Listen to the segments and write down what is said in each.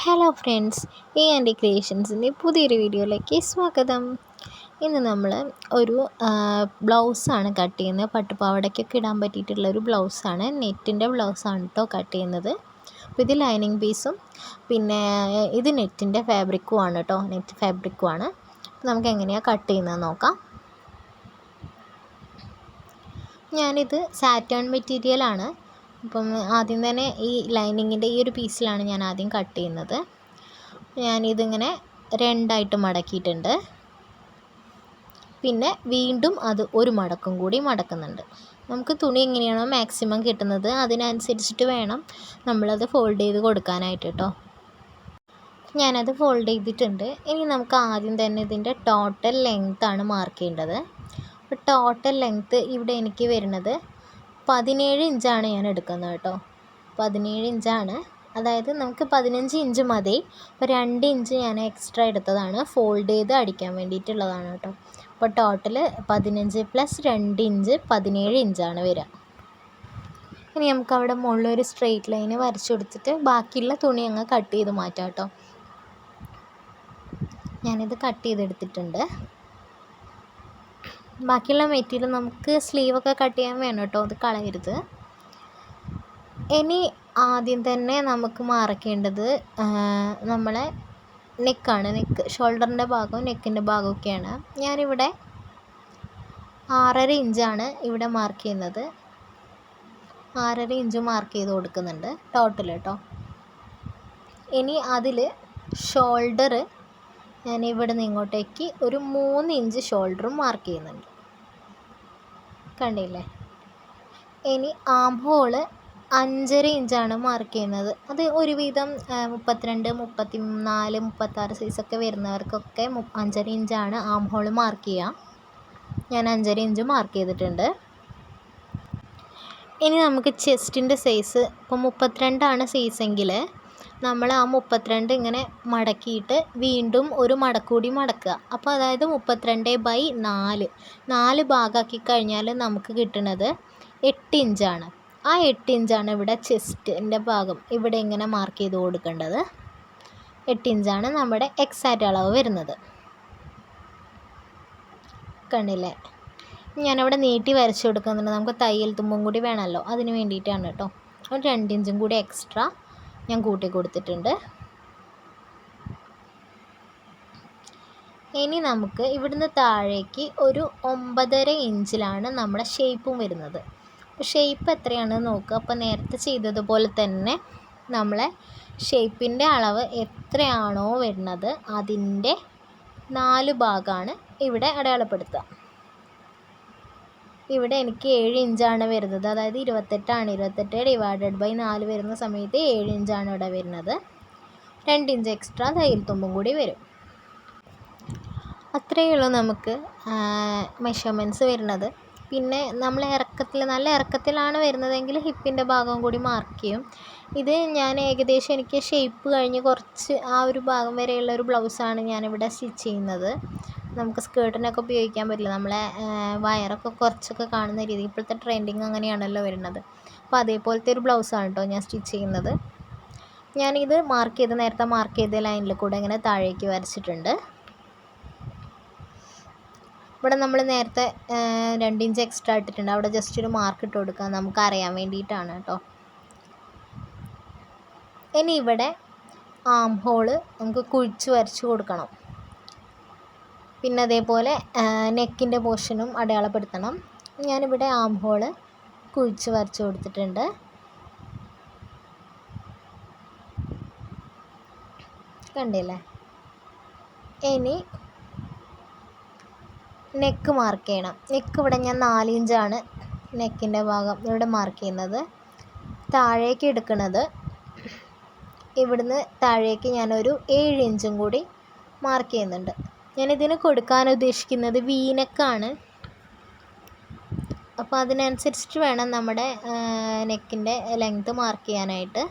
Hello friends, anti ക്രിയേഷൻസിൻ്റെ പുതിയൊരു വീഡിയോയിലേക്ക് സ്വാഗതം. ഇന്ന് നമ്മൾ ഒരു ബ്ലൗസാണ് കട്ട് ചെയ്യുന്നത്. പട്ടുപാവാടയ്ക്കൊക്കെ ഇടാൻ പറ്റിയിട്ടുള്ളൊരു ബ്ലൗസാണ്. നെറ്റിൻ്റെ ബ്ലൗസാണ് കേട്ടോ കട്ട് ചെയ്യുന്നത്. അപ്പോൾ ഇത് ലൈനിങ് പീസും പിന്നെ ഇത് നെറ്റിൻ്റെ ഫാബ്രിക്കുമാണ് കേട്ടോ, നെറ്റ് ഫാബ്രിക്കുമാണ്. അപ്പോൾ നമുക്ക് എങ്ങനെയാണ് കട്ട് ചെയ്യുന്നത് നോക്കാം. ഞാനിത് സാറ്റേൺ മെറ്റീരിയലാണ്. അപ്പം ആദ്യം തന്നെ ഈ ലൈനിങ്ങിൻ്റെ ഈ ഒരു പീസിലാണ് ഞാൻ ആദ്യം കട്ട് ചെയ്യുന്നത്. ഞാനിതിങ്ങനെ രണ്ടായിട്ട് മടക്കിയിട്ടുണ്ട്. പിന്നെ വീണ്ടും അത് ഒരു മടക്കും കൂടി മടക്കുന്നുണ്ട്. നമുക്ക് തുണി എങ്ങനെയാണോ മാക്സിമം കിട്ടുന്നത് അതിനനുസരിച്ചിട്ട് വേണം നമ്മളത് ഫോൾഡ് ചെയ്ത് കൊടുക്കാനായിട്ട് കേട്ടോ. ഞാനത് ഫോൾഡ് ചെയ്തിട്ടുണ്ട്. ഇനി നമുക്ക് ആദ്യം തന്നെ ഇതിൻ്റെ ടോട്ടൽ ലെങ്ത്താണ് മാർക്ക് ചെയ്യേണ്ടത്. അപ്പോൾ ടോട്ടൽ ലെങ്ത്ത് ഇവിടെ എനിക്ക് വരുന്നത് 17 ഇഞ്ചാണ് ഞാൻ എടുക്കുന്നത് കേട്ടോ. 17 ഇഞ്ചാണ്. അതായത് നമുക്ക് 15 ഇഞ്ച് മതി. അപ്പോൾ 2 ഇഞ്ച് ഞാൻ എക്സ്ട്രാ എടുത്തതാണ്, ഫോൾഡ് ചെയ്ത് അടിക്കാൻ വേണ്ടിയിട്ടുള്ളതാണ് കേട്ടോ. അപ്പോൾ ടോട്ടൽ 15 + 2 ഇഞ്ച് 17 ഇഞ്ചാണ് വരിക. ഇനി നമുക്ക് അവിടെ മുകളിലൊരു സ്ട്രെയിറ്റ് ലൈന് വരച്ചു കൊടുത്തിട്ട് ബാക്കിയുള്ള തുണി അങ്ങ് കട്ട് ചെയ്ത് മാറ്റാം കേട്ടോ. ഞാനിത് കട്ട് ചെയ്തെടുത്തിട്ടുണ്ട്. ബാക്കിയുള്ള മെറ്റീരിയൽ നമുക്ക് സ്ലീവൊക്കെ കട്ട് ചെയ്യാൻ വേണം കേട്ടോ, അത് കളയരുത്. ഇനി ആദ്യം തന്നെ നമുക്ക് മാർക്കേണ്ടത് നമ്മളെ നെക്കാണ്. ഷോൾഡറിൻ്റെ ഭാഗവും നെക്കിൻ്റെ ഭാഗമൊക്കെയാണ്. ഞാനിവിടെ 6.5 ഇഞ്ചാണ് ഇവിടെ മാർക്ക് ചെയ്യുന്നത്. 6.5 ഇഞ്ച് മാർക്ക് ചെയ്ത് കൊടുക്കുന്നുണ്ട് ടോട്ടൽ കേട്ടോ. ഇനി അതിൽ ഷോൾഡർ ഞാൻ ഇവിടെ നിന്ന് ഇങ്ങോട്ടേക്ക് ഒരു 3 ഇഞ്ച് ഷോൾഡറും മാർക്ക് ചെയ്യുന്നുണ്ട്, കണ്ടില്ലേ. ഇനി ആം ഹോള് 5.5 ഇഞ്ചാണ് മാർക്ക് ചെയ്യുന്നത്. അത് ഒരുവിധം 32, 34, 36 സൈസൊക്കെ വരുന്നവർക്കൊക്കെ 5.5 ഇഞ്ചാണ് ആം ഹോള് മാർക്ക് ചെയ്യുക. ഞാൻ 5.5 ഇഞ്ച് മാർക്ക് ചെയ്തിട്ടുണ്ട്. ഇനി നമുക്ക് ചെസ്റ്റിൻ്റെ സൈസ് ഇപ്പോൾ 32 സൈസെങ്കിൽ നമ്മൾ ആ 32 ഇങ്ങനെ മടക്കിയിട്ട് വീണ്ടും ഒരു മടക്കൂടി മടക്കുക. അപ്പോൾ അതായത് 32/4 ഭാഗമാക്കി കഴിഞ്ഞാൽ നമുക്ക് കിട്ടുന്നത് 8 ഇഞ്ചാണ്. ആ 8 ഇഞ്ചാണ് ഇവിടെ ചെസ്റ്റിൻ്റെ ഭാഗം ഇവിടെ ഇങ്ങനെ മാർക്ക് ചെയ്ത് കൊടുക്കേണ്ടത്. 8 ഇഞ്ചാണ് നമ്മുടെ എക്സാക്റ്റ് അളവ് വരുന്നത്, കണ്ടില്ലേ. ഞാനവിടെ നീട്ടി വരച്ചു കൊടുക്കുന്നുണ്ട്. നമുക്ക് തയ്യൽ തുമ്പും കൂടി വേണമല്ലോ, അതിന് വേണ്ടിയിട്ടാണ് കേട്ടോ. ഒരു 2 ഇഞ്ചും കൂടി എക്സ്ട്രാ ഞാൻ കൂട്ടി കൊടുത്തിട്ടുണ്ട്. ഇനി നമുക്ക് ഇവിടുന്ന് താഴേക്ക് ഒരു 9.5 ഇഞ്ചിലാണ് നമ്മുടെ ഷേപ്പും വരുന്നത്. അപ്പോൾ ഷേപ്പ് എത്രയാണെന്ന് നോക്കുക. അപ്പോൾ നേരത്തെ ചെയ്തതുപോലെ തന്നെ നമ്മളെ ഷേപ്പിൻ്റെ അളവ് എത്രയാണോ വരുന്നത് അതിൻ്റെ 4 ഭാഗമാണ് ഇവിടെ അടയാളപ്പെടുത്തുക. ഇവിടെ എനിക്ക് 7 ഇഞ്ചാണ് വരുന്നത്, അതായത് 28 /4 വരുന്ന സമയത്ത് 7 ഇഞ്ചാണ് ഇവിടെ വരുന്നത്. 2 ഇഞ്ച് എക്സ്ട്രാ തയ്യൽ തുമ്പും കൂടി വരും. അത്രയേ ഉള്ളൂ നമുക്ക് മെഷർമെൻറ്റ്സ് വരുന്നത്. പിന്നെ നമ്മൾ നല്ല ഇറക്കത്തിലാണ് വരുന്നതെങ്കിൽ ഹിപ്പിൻ്റെ ഭാഗം കൂടി മാർക്ക് ചെയ്യും. ഇത് ഞാൻ ഏകദേശം എനിക്ക് ഷേപ്പ് കഴിഞ്ഞ് കുറച്ച് ആ ഒരു ഭാഗം വരെയുള്ള ഒരു ബ്ലൗസാണ് ഞാനിവിടെ സ്റ്റിച്ച് ചെയ്യുന്നത്. നമുക്ക് സ്കേർട്ടിനൊക്കെ ഉപയോഗിക്കാൻ പറ്റില്ല, നമ്മളെ വയറൊക്കെ കുറച്ചൊക്കെ കാണുന്ന രീതി. ഇപ്പോഴത്തെ ട്രെൻഡിങ് അങ്ങനെയാണല്ലോ വരുന്നത്. അപ്പോൾ അതേപോലത്തെ ഒരു ബ്ലൗസാണ് കേട്ടോ ഞാൻ സ്റ്റിച്ച് ചെയ്യുന്നത്. ഞാനിത് നേരത്തെ മാർക്ക് ചെയ്ത ലൈനിൽ കൂടെ ഇങ്ങനെ താഴേക്ക് വരച്ചിട്ടുണ്ട്. ഇവിടെ നമ്മൾ നേരത്തെ 2 ഇഞ്ച് എക്സ്ട്രാ ഇട്ടിട്ടുണ്ട്. അവിടെ ജസ്റ്റ് ഒരു മാർക്ക് ഇട്ട് കൊടുക്കുക, നമുക്ക് അറിയാൻ വേണ്ടിയിട്ടാണ് കേട്ടോ. ഇനി ഇവിടെ ആം ഹോള് നമുക്ക് കുഴിച്ച് വരച്ച് കൊടുക്കണം. പിന്നെ അതേപോലെ നെക്കിൻ്റെ പോർഷനും അടയാളപ്പെടുത്തണം. ഞാനിവിടെ ആം ഹോള് കുഴിച്ച് വരച്ച് കൊടുത്തിട്ടുണ്ട്. കണ്ടില്ലേ. ഇനി നെക്ക് മാർക്ക് ചെയ്യണം. നെക്ക് ഇവിടെ ഞാൻ 4 ഇഞ്ചാണ് നെക്കിൻ്റെ ഭാഗം ഇവിടെ മാർക്ക് ചെയ്യുന്നത്. താഴേക്ക് എടുക്കുന്നത് ഇവിടുന്ന് താഴേക്ക് ഞാനൊരു 7 ഇഞ്ചും കൂടി മാർക്ക് ചെയ്യുന്നുണ്ട്. ഞാനിതിന് കൊടുക്കാൻ ഉദ്ദേശിക്കുന്നത് വീനെക്കാണ്. അപ്പോൾ അതിനനുസരിച്ചിട്ട് വേണം നമ്മുടെ നെക്കിൻ്റെ ലെങ്ത്ത് മാർക്ക് ചെയ്യാനായിട്ട്.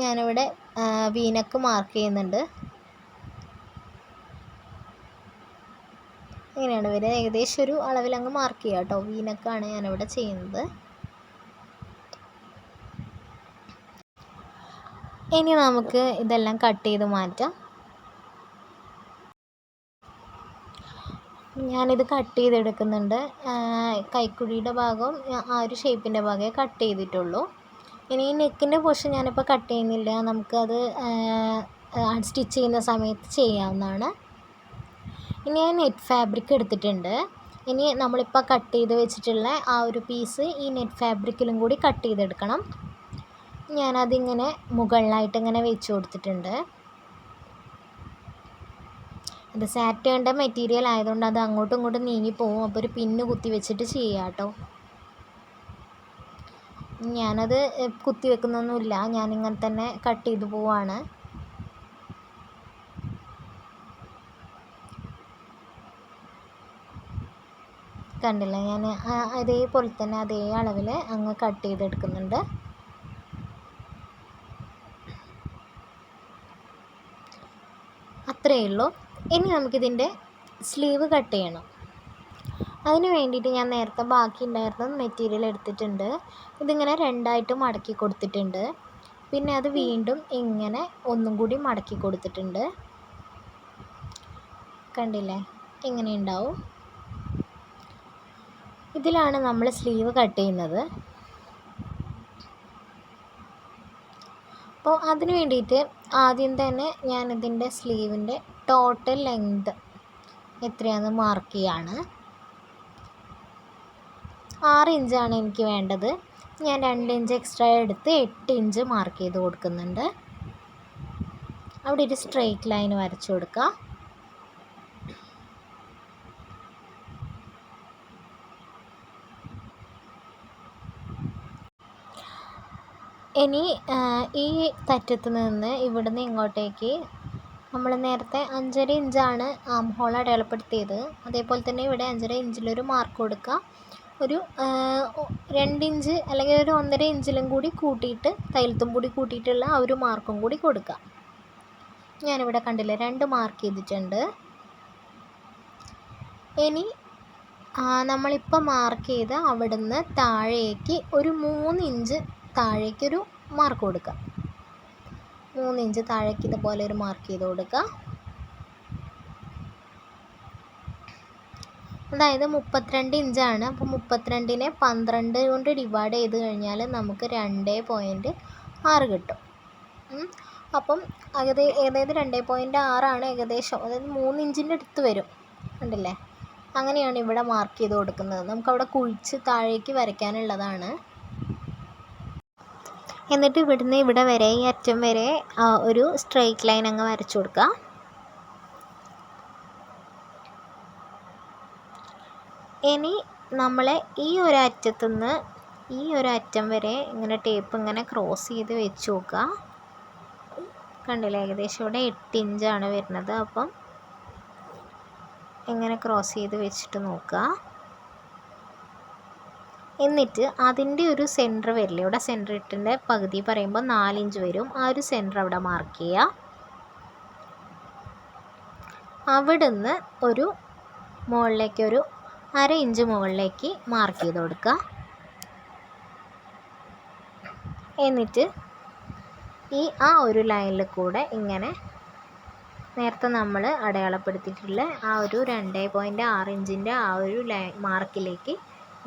ഞാനിവിടെ വീനെക്ക് മാർക്ക് ചെയ്യുന്നുണ്ട്. ഇങ്ങനെയാണ് വരിക. ഏകദേശം ഒരു അളവിലങ്ങ് മാർക്ക് ചെയ്യുക കേട്ടോ. വീനെക്കാണ് ഞാനിവിടെ ചെയ്യുന്നത്. ഇനി നമുക്ക് ഇതെല്ലാം കട്ട് ചെയ്ത് മാറ്റാം. ഞാനിത് കട്ട് ചെയ്തെടുക്കുന്നുണ്ട്. കൈക്കുഴിയുടെ ഭാഗവും ആ ഒരു ഷേപ്പിൻ്റെ ഭാഗമേ കട്ട് ചെയ്തിട്ടുള്ളൂ. ഇനി ഈ നെക്കിൻ്റെ പോർഷൻ ഞാനിപ്പോൾ കട്ട് ചെയ്യുന്നില്ല, നമുക്കത് സ്റ്റിച്ച് ചെയ്യുന്ന സമയത്ത് ചെയ്യാവുന്നതാണ്. ഇനി ഞാൻ നെറ്റ് ഫാബ്രിക് എടുത്തിട്ടുണ്ട്. ഇനി നമ്മളിപ്പോൾ കട്ട് ചെയ്ത് വെച്ചിട്ടുള്ള ആ ഒരു പീസ് ഈ നെറ്റ് ഫാബ്രിക്കിലും കൂടി കട്ട് ചെയ്തെടുക്കണം. ഞാനതിങ്ങനെ മുകളിലായിട്ട് ഇങ്ങനെ വെച്ച് കൊടുത്തിട്ടുണ്ട്. ഇത് സാറ്റേണിൻ്റെ മെറ്റീരിയൽ ആയതുകൊണ്ട് അത് അങ്ങോട്ടും ഇങ്ങോട്ടും നീങ്ങിപ്പോവും. അപ്പോൾ ഒരു പിന്ന് കുത്തി വെച്ചിട്ട് ചെയ്യാം കേട്ടോ. ഞാനത് കുത്തി വെക്കുന്നൊന്നുമില്ല, ഞാനിങ്ങനെ തന്നെ കട്ട് ചെയ്ത് പോവാണ്. കണ്ടില്ല, ഞാൻ അതേപോലെ തന്നെ അതേ അളവിൽ അങ്ങ് കട്ട് ചെയ്തെടുക്കുന്നുണ്ട്. അത്രയേ ഉള്ളൂ. ഇനി നമുക്കിതിൻ്റെ സ്ലീവ് കട്ട് ചെയ്യണം. അതിന് വേണ്ടിയിട്ട് ഞാൻ നേരത്തെ ബാക്കി ഉണ്ടായിരുന്ന മെറ്റീരിയൽ എടുത്തിട്ടുണ്ട്. ഇതിങ്ങനെ രണ്ടായിട്ട് മടക്കി കൊടുത്തിട്ടുണ്ട്. പിന്നെ അത് വീണ്ടും ഇങ്ങനെ ഒന്നും കൂടി മടക്കി കൊടുത്തിട്ടുണ്ട്. കണ്ടില്ലേ, ഇങ്ങനെ ഉണ്ടാവും. ഇതിലാണ് നമ്മൾ സ്ലീവ് കട്ട് ചെയ്യുന്നത്. അപ്പോൾ അതിന് വേണ്ടിയിട്ട് ആദ്യം തന്നെ ഞാനിതിൻ്റെ സ്ലീവിൻ്റെ ടോട്ടൽ ലെങ്ത് എത്രയാണെന്ന് മാർക്ക് ചെയ്യാണ്. 6 ഇഞ്ചാണ് എനിക്ക് വേണ്ടത്. ഞാൻ 2 ഇഞ്ച് എക്സ്ട്രാ എടുത്ത് 8 ഇഞ്ച് മാർക്ക് ചെയ്ത് കൊടുക്കുന്നുണ്ട്. അവിടെ ഒരു സ്ട്രെയിറ്റ് ലൈൻ വരച്ചു കൊടുക്കുക. ഇനി ഈ തറ്റത്ത് നിന്ന് ഇവിടുന്ന് ഇങ്ങോട്ടേക്ക് നമ്മൾ നേരത്തെ 5.5 ഇഞ്ചാണ് ആം ഹോൾ അടയാളപ്പെടുത്തിയത്. അതേപോലെ തന്നെ ഇവിടെ 5.5 ഇഞ്ചിലൊരു മാർക്ക് കൊടുക്കുക. ഒരു 2 ഇഞ്ച് അല്ലെങ്കിൽ ഒരു 1.5 ഇഞ്ചിലും കൂടി കൂട്ടിയിട്ട് തയ്യൽത്തും കൂടി കൂട്ടിയിട്ടുള്ള ആ ഒരു മാർക്കും കൂടി കൊടുക്കുക. ഞാനിവിടെ കണ്ടില്ലേ 2 മാർക്ക് ചെയ്തിട്ടുണ്ട്. ഇനി നമ്മളിപ്പോൾ മാർക്ക് ചെയ്ത് അവിടുന്ന് താഴേക്ക് ഒരു 3 ഇഞ്ച് താഴേക്കൊരു മാർക്ക് കൊടുക്കുക. 3 ഇഞ്ച് താഴേക്ക് ഇതുപോലെ ഒരു മാർക്ക് ചെയ്ത് കൊടുക്കുക. അതായത് 32 ഇഞ്ചാണ്. അപ്പോൾ 32നെ 12 കൊണ്ട് ഡിവൈഡ് ചെയ്ത് കഴിഞ്ഞാൽ നമുക്ക് 2.6 കിട്ടും. അപ്പം അതായത് 2.6 ആണ് ഏകദേശം, അതായത് 3 ഇഞ്ചിൻ്റെ അടുത്ത് വരും. കണ്ടില്ലേ, അങ്ങനെയാണ് ഇവിടെ മാർക്ക് ചെയ്ത് കൊടുക്കുന്നത്. നമുക്കവിടെ കുഴിച്ച് താഴേക്ക് വരയ്ക്കാനുള്ളതാണ്. എന്നിട്ട് ഇവിടുന്ന് ഇവിടെ വരെ ഈ അറ്റം വരെ ഒരു സ്ട്രെയിറ്റ് ലൈൻ അങ്ങ് വരച്ചു കൊടുക്കുക. ഇനി നമ്മളെ ഈ ഒരു അറ്റത്തുനിന്ന് ഈ ഒരു അറ്റം വരെ ഇങ്ങനെ ടേപ്പ് ഇങ്ങനെ ക്രോസ് ചെയ്ത് വെച്ച് നോക്കുക. കണ്ടില്ലേ, ഏകദേശം ഇവിടെ 8 ഇഞ്ചാണ് വരുന്നത്. അപ്പം ഇങ്ങനെ ക്രോസ് ചെയ്ത് വെച്ചിട്ട് നോക്കുക. എന്നിട്ട് അതിൻ്റെ ഒരു സെൻറ്റർ വരില്ലേ, ഇവിടെ സെൻറ്റർ ഇട്ടിൻ്റെ പകുതി പറയുമ്പോൾ 4 ഇഞ്ച് വരും. ആ ഒരു സെൻറ്റർ അവിടെ മാർക്ക് ചെയ്യുക. അവിടുന്ന് ഒരു മുകളിലേക്ക് ഒരു 1/2 ഇഞ്ച് മുകളിലേക്ക് മാർക്ക് ചെയ്ത് കൊടുക്കുക. എന്നിട്ട് ആ ഒരു ലൈനിൽ കൂടെ ഇങ്ങനെ നേരത്തെ നമ്മൾ അടയാളപ്പെടുത്തിയിട്ടുള്ള ആ ഒരു 2.6 ഇഞ്ചിൻ്റെ ആ ഒരു മാർക്കിലേക്ക്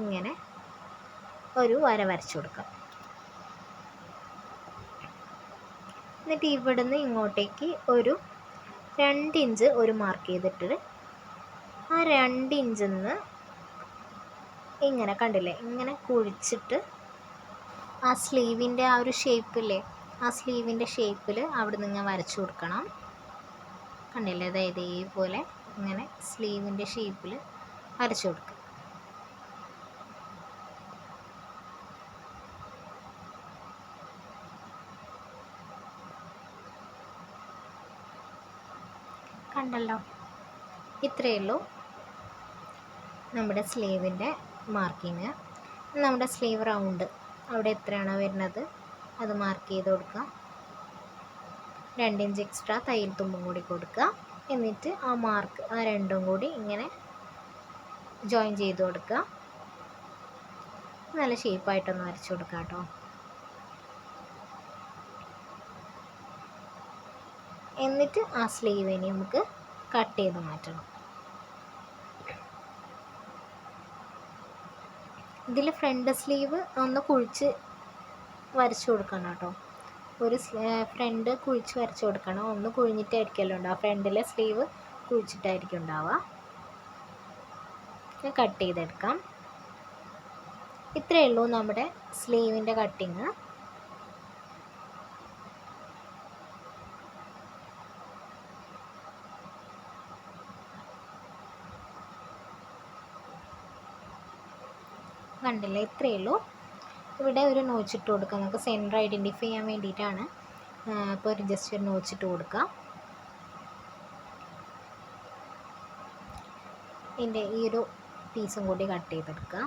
ഇങ്ങനെ ഒരു വര വരച്ചു കൊടുക്കാം. എന്നിട്ട് ഇവിടുന്ന് ഇങ്ങോട്ടേക്ക് ഒരു 2 ഇഞ്ച് ഒരു മാർക്ക് ചെയ്തിട്ട് ആ 2 ഇഞ്ചിൽ നിന്ന് ഇങ്ങനെ കണ്ടില്ലേ, ഇങ്ങനെ കുഴിച്ചിട്ട് ആ സ്ലീവിൻ്റെ ആ ഒരു ഷേപ്പില്ലേ, ആ സ്ലീവിൻ്റെ ഷേപ്പിൽ അവിടെ നിന്ന് ഇങ്ങനെ വരച്ചു കൊടുക്കണം. കണ്ടില്ലേ, അതായത് ഇതേപോലെ ഇങ്ങനെ സ്ലീവിൻ്റെ ഷേപ്പിൽ വരച്ചു കൊടുക്കുക. കണ്ടല്ലോ, ഇത്രയേ ഉള്ളൂ നമ്മുടെ സ്ലീവിൻ്റെ മാർക്കിങ്. നമ്മുടെ സ്ലീവ് റൗണ്ട് അവിടെ എത്രയാണോ വരുന്നത് അത് മാർക്ക് ചെയ്ത് കൊടുക്കുക. 2 ഇഞ്ച് എക്സ്ട്രാ തയ്യൽ തുമ്പും കൂടി കൊടുക്കുക. എന്നിട്ട് ആ മാർക്ക് ആ രണ്ടും കൂടി ഇങ്ങനെ ജോയിൻ ചെയ്ത് കൊടുക്കുക. നല്ല ഷേപ്പായിട്ടൊന്ന് വരച്ചു കൊടുക്കുക കേട്ടോ. എന്നിട്ട് ആ സ്ലീവിനെ നമുക്ക് കട്ട് ചെയ്ത് മാറ്റണം. ഇതിൽ ഫ്രണ്ട് സ്ലീവ് ഒന്ന് കുഴിച്ച് വരച്ചു കൊടുക്കണം കേട്ടോ. ഒരു ഫ്രണ്ട് കുഴിച്ച് വരച്ച് കൊടുക്കണം. ഒന്ന് കുഴിഞ്ഞിട്ടായിരിക്കുമല്ലോ ഉണ്ടാവുക, ഫ്രണ്ടിലെ സ്ലീവ് കുഴിച്ചിട്ടായിരിക്കും ഉണ്ടാവുക. കട്ട് ചെയ്തെടുക്കാം. ഇത്രയേ ഉള്ളൂ നമ്മുടെ സ്ലീവിൻ്റെ കട്ടിങ്. കണ്ടില്ലേ, ഇത്രയേ ഉള്ളൂ. ഇവിടെ ഒരു നോച്ചിട്ട് കൊടുക്കുക, നമുക്ക് സെൻറ്റർ ഐഡൻറ്റിഫൈ ചെയ്യാൻ വേണ്ടിയിട്ടാണ്. അപ്പോൾ ഒരു ജസ്റ്റ് ഒരു നോച്ചിട്ട് കൊടുക്കുക. ഇതിൻ്റെ ഈ ഒരു പീസും കൂടി കട്ട് ചെയ്തെടുക്കുക.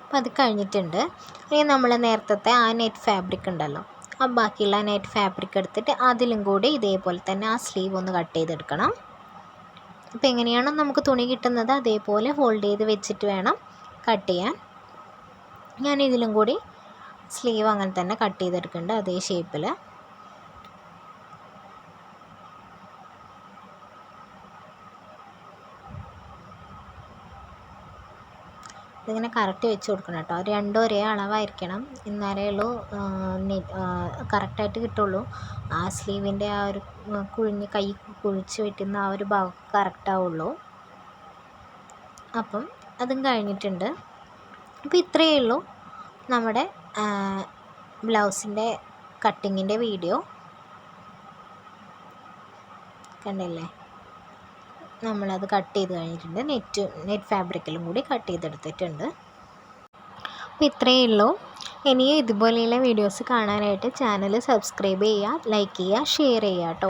അപ്പോൾ അത് കഴിഞ്ഞിട്ടുണ്ട്. ഇനി നമ്മൾ നേരത്തെ ആ നെറ്റ് ഫാബ്രിക് ഉണ്ടല്ലോ, ആ ബാക്കിയുള്ള നെറ്റ് ഫാബ്രിക് എടുത്തിട്ട് അതിലും കൂടി ഇതേപോലെ തന്നെ ആ സ്ലീവ് ഒന്ന് കട്ട് ചെയ്തെടുക്കണം. അപ്പോൾ എങ്ങനെയാണോ നമുക്ക് തുണി കിട്ടുന്നത് അതേപോലെ ഫോൾഡ് ചെയ്ത് വെച്ചിട്ട് വേണം കട്ട് ചെയ്യാൻ. ഞാൻ ഇതിലും കൂടി സ്ലീവ് അങ്ങനെ തന്നെ കട്ട് ചെയ്തെടുക്കുന്നുണ്ട്, അതേ ഷേപ്പിൽ. ഇതിങ്ങനെ കറക്റ്റ് വെച്ച് കൊടുക്കണം കേട്ടോ. രണ്ടും ഒരേ അളവായിരിക്കണം, എന്നാലേ ഉള്ളൂ കറക്റ്റായിട്ട് കിട്ടുള്ളൂ. ആ സ്ലീവിൻ്റെ ആ ഒരു കൈ കുഴിച്ച് വെട്ടുന്ന ആ ഒരു ഭാഗം കറക്റ്റ് ആവുള്ളൂ. അപ്പം അതും കഴിഞ്ഞിട്ടുണ്ട്. അപ്പോൾ ഇത്രയേ ഉള്ളൂ നമ്മുടെ ബ്ലൗസിൻ്റെ കട്ടിങ്ങിൻ്റെ വീഡിയോ. കണ്ടില്ലേ, നമ്മളത് കട്ട് ചെയ്ത് കഴിഞ്ഞിട്ടുണ്ട്. നെറ്റ് ഫാബ്രിക്കിലും കൂടി കട്ട് ചെയ്തെടുത്തിട്ടുണ്ട്. അപ്പോൾ ഇത്രയേ ഉള്ളൂ. ഇനിയും ഇതുപോലെയുള്ള വീഡിയോസ് കാണാനായിട്ട് ചാനൽ സബ്സ്ക്രൈബ് ചെയ്യുക, ലൈക്ക് ചെയ്യുക, ഷെയർ ചെയ്യുക കേട്ടോ.